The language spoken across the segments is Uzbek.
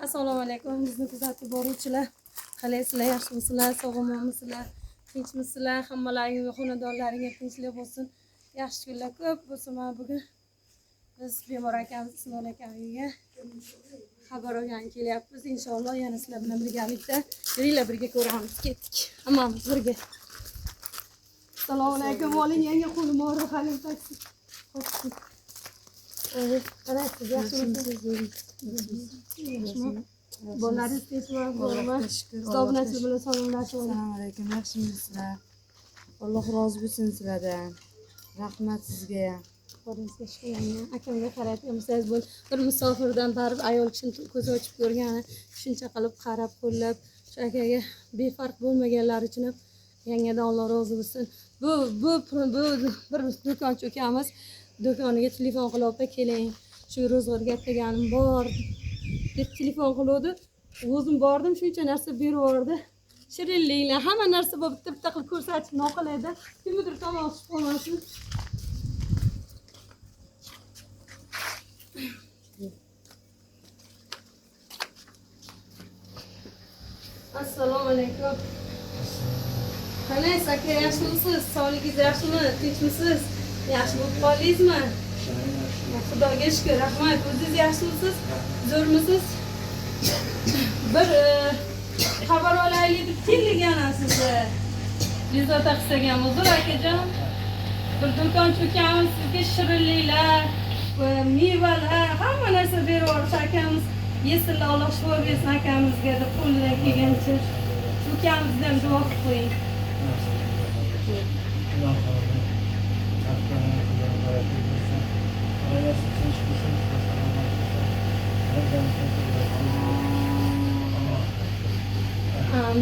Assalomu alaykum, bizni kuzatib boruvchilar. Qalaysizlar, yaxshimisizlar, sog'lommisizlar, tinchmisizlar? Hammalaringiz, xonadonlaringiz tinchlik bo'lsin. Yaxshi kunlar ko'p bo'lsin. Mana bugun biz bemor akamiz Ismoil akamiga xabar olgani kelyapmiz. Inshaalloh yana sizlar bilan birgalikda yuringlar, birga ko'ramiz. Ketdik. Hammamiz birga. Assalomu alaykum. Oling, yangi qo'lim og'rib halim taksi. Qo'ydik. Qaraysiz, yaxshimisiz? Bolaringiz tinchmi? Hisoblashingiz bilan salomlashib. Assalomu alaykum, yaxshimisizlar? Alloh rozi bo'lsin sizlardan. Rahmat sizga. Qo'lingizga shukr. Akamga qarab emsangiz bo'l. Bir musofirdan barib ayol kishini ko'z ochib ko'rgani, shuncha qilib qarab, qo'llab, shu akaga befarq bo'lmaganlar uchun ham yangadan Alloh rozi bo'lsin. Bu bir do'konchi ukamiz do'koniga telefon qilib keling, shu ro'zg'orga kelganim bor deb telefon qildi. O'zim bordim, shuncha narsa berib yubordi. Shirinliklar, hamma narsa bor, bitta qilib ko'rsatib noqilaydi. Kimdir tomog'i shishib qolmasin. Assalomu alaykum. Qalaysiz aka, yaxshimisiz? Sog'ligingiz yaxshimi? Tinchmisiz? Yaxshi bo'lib qoldingizmi? Xudoga shukr, rahmat. O'zingiz yaxshimisiz? Zo'rmisiz? Bir xabar olaylik deb kelgan sizni. Bezovta qilsagan uzr akajon. Bir do'konchi ukamiz sizga shirinliklar, mevalar, hamma narsa berib yubordi akamiz. Yesinlar, Alloh shifo bersin akamizga deb qo'lidan kelgancha. Shu ukamizdan duo qilib qo'ying.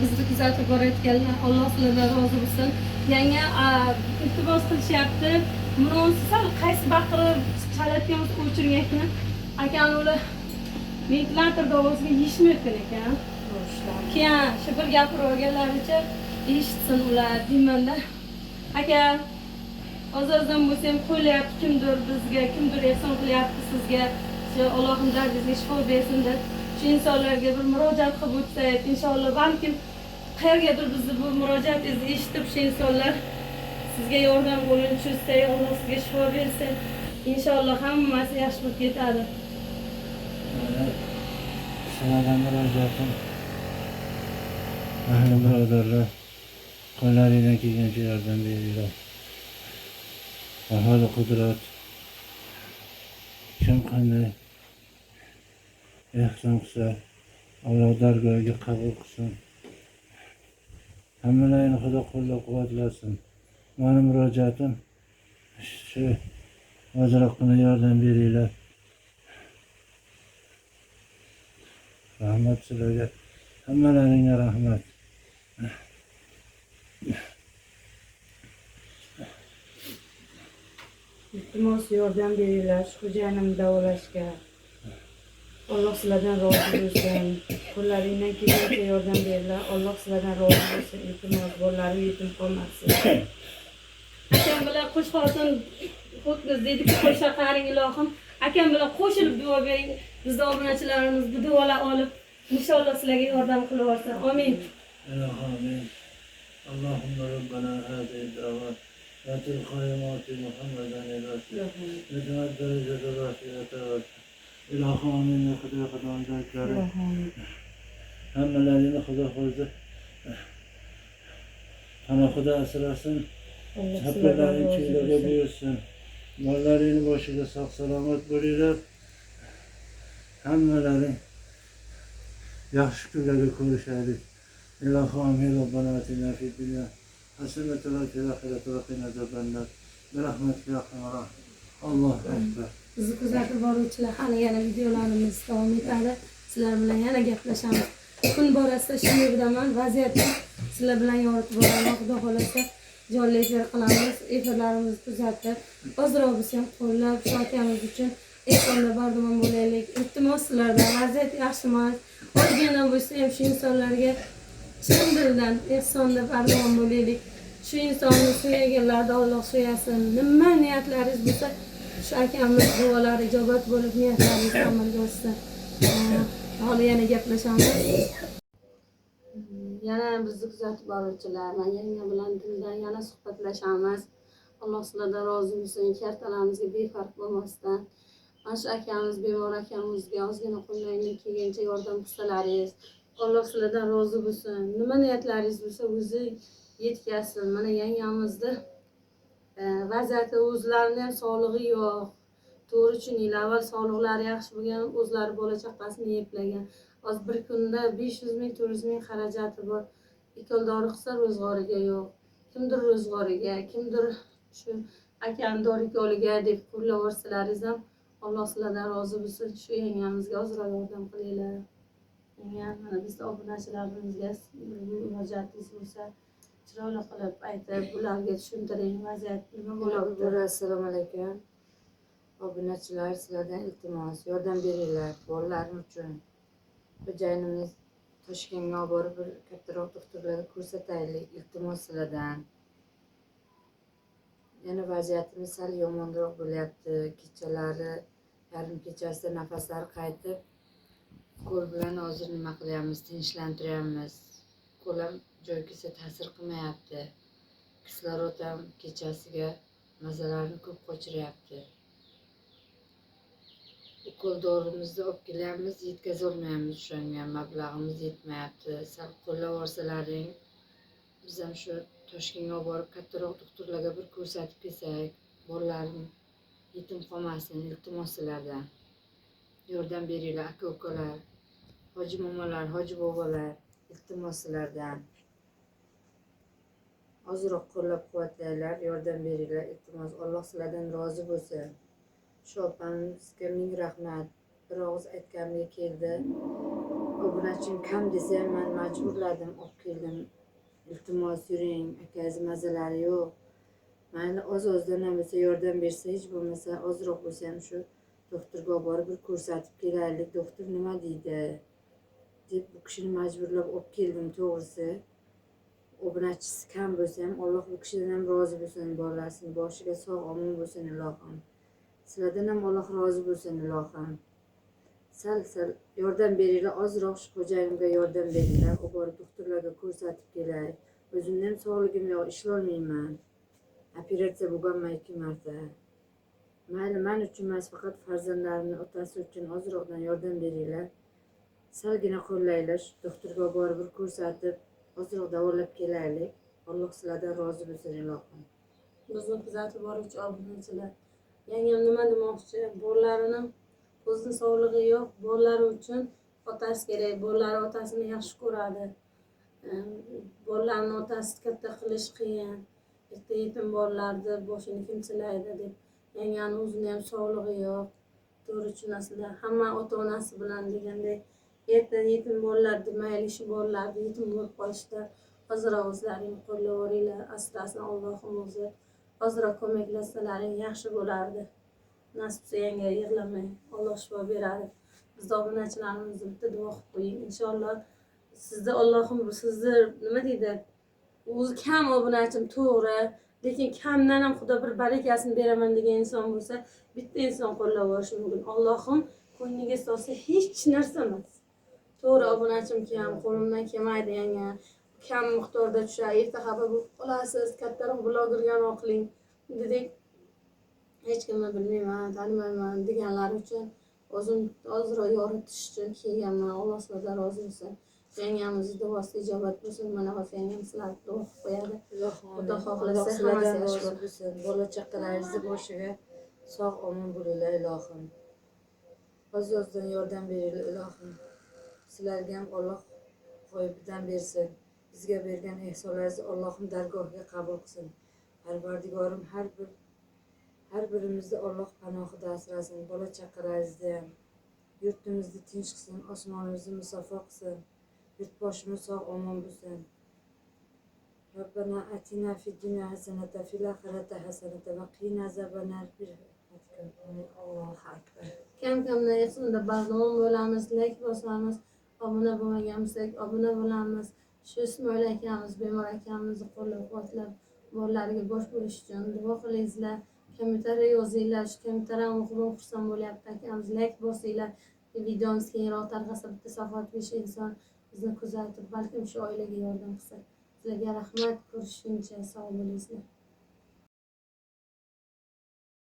Bizni kuzatib borayotganlar Alloh sizlardan rozi bo'lsin. Yanga iltimos qilishyapti. Munosib qaysi baqirib chalayotganimiz o'chirgan ekan. Akam ular ventilator ovoziga yetishmayotgan ekan. Keyin shu bir gapirib olganlaricha eshitsin ular deymanda. Aka, hozirdan bo'lsa ham qo'ylayapti kimdir bizga, kimdir ehson qilyapti sizga. Shu Allohim dardingizga shifo bersin deb shu insonlarga bir murojaat qilib o'tsak, inshaalloh balkim qayergadir bizni bu murojaatingizni eshitib shu insonlar sizga yordam bo'lishini tushunsa, Alloh sizga shifo bersin. Inshaalloh hammasi yaxshi bo'lib ketadi. Sizlardan murojaatim, ahli birodarlar, qo'llaringdan kelgancha yordam beringlar. Aholi qudrat, kim qanday ehson qilsa, Alloh dargohiga qabul qilsin. Hammalarini Xudo qo'llab-quvvatlasin. Meni murojaatim shu ozroqgina yordam beringlar. Rahmat sizlarga, hammalaringga rahmat. Iltimos yordam beringlar shu xo'jayinimni davolashga. Alloh sizlardan rozi bo'lsin. Qo'llaringdan kelgancha yordam beringlar. Alloh sizlardan rozi bo'lsin. Iltimos bolalarim yetim qolmasin. Akam bilan qo'sh xotin ho'kiz dedi-ki, qo'sha qaring ilohim. Akam bilan qo'shilib duo bering. Biz obunachilarimiz bu duolar olib, inshaalloh sizlarga yordam qilib olsin. Amin. Amin. Allohumma robbana hadihi da'vat wa til qaymati Muhammadan rasul. Nidmat darajada vasiyata va ilohim amin. Xudodan hammalarini Xudo o'zi panohida asrasin. Haqqalarini chilarga bersin. Mollarini boshiga sog' salomat bo'linglar. Hammalaring yaxshi kunlarga ko'rishaylik. Ilohim amin. Robbana atina fid dunya hasanatan va fil oxirati va qina azobannar. Rahmatka ya rahman. Allohu akbar. Bizni kuzatib boruvchilar, hali yana videolarimiz davom etadi. Sizlar bilan yana gaplashamiz. Kun borasida shunday bilaman, vaziyatni sizlar bilan yoritib boraman. Xudo xolasa jonli efir qilamiz. Efirlarimizni kuzatib, ozroq bo'lsa ham qo'llab, shu akamiz uchun ehsonda bardavom bo'laylik. Iltimos sizlardan, vaziyat yaxshi emas. Ozgina bo'lsa ham shu insonlarga chin dildan ehsonda bardavom bo'laylik. Shu insonni suyaganlarda Alloh suyasin. Nima niyatlaringiz bo'lsa, shu akamiz duolari ijobat bo'lib niyatlaringiz amalga oshsin. hali yana gaplashamiz. Yana bizni kuzatib boruvchilar, men yanga bilan dildan yana suhbatlashamiz. Alloh sizlardan rozi bo'lsin, kartalarimizga befarq bo'lmasdan. Mana shu akamiz, bemor akamizga ozgina qo'lingizdan kelgancha yordam qilsalaringiz, Alloh sizlardan rozi bo'lsin. Nima niyatlaringiz bo'lsa o'zi yetkazsin. Mana yangamizni vaziyati, o'zlarini ham sog'lig'i yo'q. To'g'ri tushuninglar, avval sog'liqlari yaxshi bo'lgan, o'zlari bola chaqasini eplagan. Hozir bir kunda 500 ming, 400 ming xarajati bor. Dori qilsa ro'zg'origa yo'q. Kimdir ro'zg'origa, kimdir shu akani dorikoliga deb qo'llavorsalar ham Alloh sizlardan rozi bo'lsin. Shu yangamizga ozroq yordam qilinglar. Yanga, mana bizda obunachilarimizga murojaatingiz bo'lsa, chiroyli qilib aytib, ularga tushuntiring, vaziyat nima bo'lyapti. Assalomu alaykum. Obunachilar, sizlardan iltimos, yordam beringlar bolalarim uchun. Xo'jayinimiz Toshkentga olib borib bir kattaroq doktorlarga ko'rsataylik, iltimos sizlardan. Yana vaziyatimiz sal yomonroq bo'lyapti. Kechalari, yarim kechasida nafaslari qaytib, qo'l bilan hozir nima qilyapmiz, tinchlantiryapmiz. Qo'l ham joy kelsa ta'sir qilmayapti. Kislorod ham kechasiga mazalarni ko'p qochiryapti. Ukol dorimizni olib kelyapmiz, yetkazolmayapmiz, o'shanga mablag'imiz yetmayapti. Sal qo'llavorsalaring, biz ham shu Toshkentga olib borib kattaroq doktorlarga bir ko'rsatib kelsak, bolalarim yetim qolmasin, iltimos sizlardan. Yordam beringlar, aka-ukalar, hoji momolar, hoji bobolar, iltimos sizlardan. Ozroq qo'llab-quvvatlanglar, yordam beringlar, iltimos. Alloh sizlardan rozi bo'lsin. Shu opamizga ming rahmat. Bir og'iz aytganimga keldi. Obunachim kam desa ham men majburladim, olib keldim. Iltimos yuring, akangiz mazalari yo'q. Mayli oz-ozdan ham bo'lsa yordam bersa, hech bo'lmasa ozroq bo'lsa ham shu doktorga olib borib bir ko'rsatib kelaylik. Doktor nima deydi deb bu kishini majburlab olib keldim, to'g'risi. Obunachisi kam bo'lsa ham Alloh bu kishidan ham rozi bo'lsin, bolasini boshiga sog' omon bo'lsin ilohim. Sizlardan ham Alloh rozi bo'lsin ilohim. Sal yordam beringlar, ozroq shu xo'jayinimga yordam beringlar. Olib borib doktorlarga ko'rsatib kelay. O'zimni ham sog'ligim yo'q, ishlolmayman. Operatsiya bo'lganman 2 marta. Mayli, men uchun emas, faqat farzandlarimning otasi uchun ozroqdan yordam beringlar. Salgina qo'llaylar, shu doktorga olib borib bir ko'rsatib, ozroq davolab kelaylik. Alloh sizlardan rozi bo'lsin ilohim. Bizni kuzatib boruvchi obunachilar, yangam nima demoqchi? Bolalarini o'zini sog'lig'i yo'q, bolalari uchun otasi kerak. Bolalari otasini yaxshi ko'radi. Bolalarni otasi katta qilish qiyin. Bitta yetim bolalarni boshini kim silaydi deb. Yangani o'zini ham sog'lig'i yo'q. To'g'ri tushunasizlar. Hamma ota-onasi bilan degandek erta yetim bolalar demayli, shu bolalarni yetim bo'lib qolishda ozroq o'zlaringni qo'llayveringlar. Asta-asta Allohim o'zi ozroq ko'maklashsalaring yaxshi bo'lardi. Nasibsa yanga yig'lamang, Alloh shifo beradi. Biz obunachilarimizni bitta duo qilib qo'ying. Inshaalloh sizni Allohim sizni nima deydi? O'zi kam obunachim to'g'ri, lekin kamdan ham Xudo bir barakasini beraman degan inson bo'lsa, bitta inson qo'llayverishi mumkin. Allohim ko'ngliga solsa hech narsa emas. To'g'ri, obunachim kam, qo'limdan kelmaydi yanga. Kam miqdorda tushar, erta xafa bo'lib qolasiz, kattaroq blogerga qiling dedik. Hech kimni bilmayman, tanimayman deganlar uchun o'zim ozroq yoritish uchun kelganman. Alloh sizlardan rozi bo'lsin. Yangamizni duosiga ijobat bo'lsin. Mana hozir yangam sizlarga duo qilib qo'yadi. Xudo xohlasa sizlardan rozi bo'lsin. Bola chaqalaringizni boshiga sog' omon bo'linglar ilohim. Oz-ozdan yordam beringlar ilohim. Sizlarga ham Alloh g'oyibidan bersin. Bizga bergan ehsonlaringizni Allohning dargohiga qabul qilsin. Parvardigorim har birimizni Alloh panohida asrasin. Bola chaqalaringizni ham, yurtimizni tinch qilsin, osmonimizni musaffo qilsin. Yurtboshimiz sog' omon bo'lsin. Robbana atina fid dunya hasanatan fil oxirati hasanatan va qina azabannar. Allohu akbar. Kam-kamdan ehsonda bardavom bo'lamiz, like bosamiz, obuna bo'lmagan bo'lsak, obuna bo'lamiz. Shu Ismoil akamiz, bemor akamizni qo'llab-quvvatlab, bolalariga bosh bo'lish uchun duo qilinglar. Kommentariy yozinglar, shu kommentariy o'qib xursand bo'lyapti akamiz, like bosinglar. videomiz kengroq tarqasa, bitta saxovat 5 inson bizni kuzatib, balkim shu oilaga yordam qilsa. Sizlarga rahmat, ko'rishguncha sog' bo'linglar.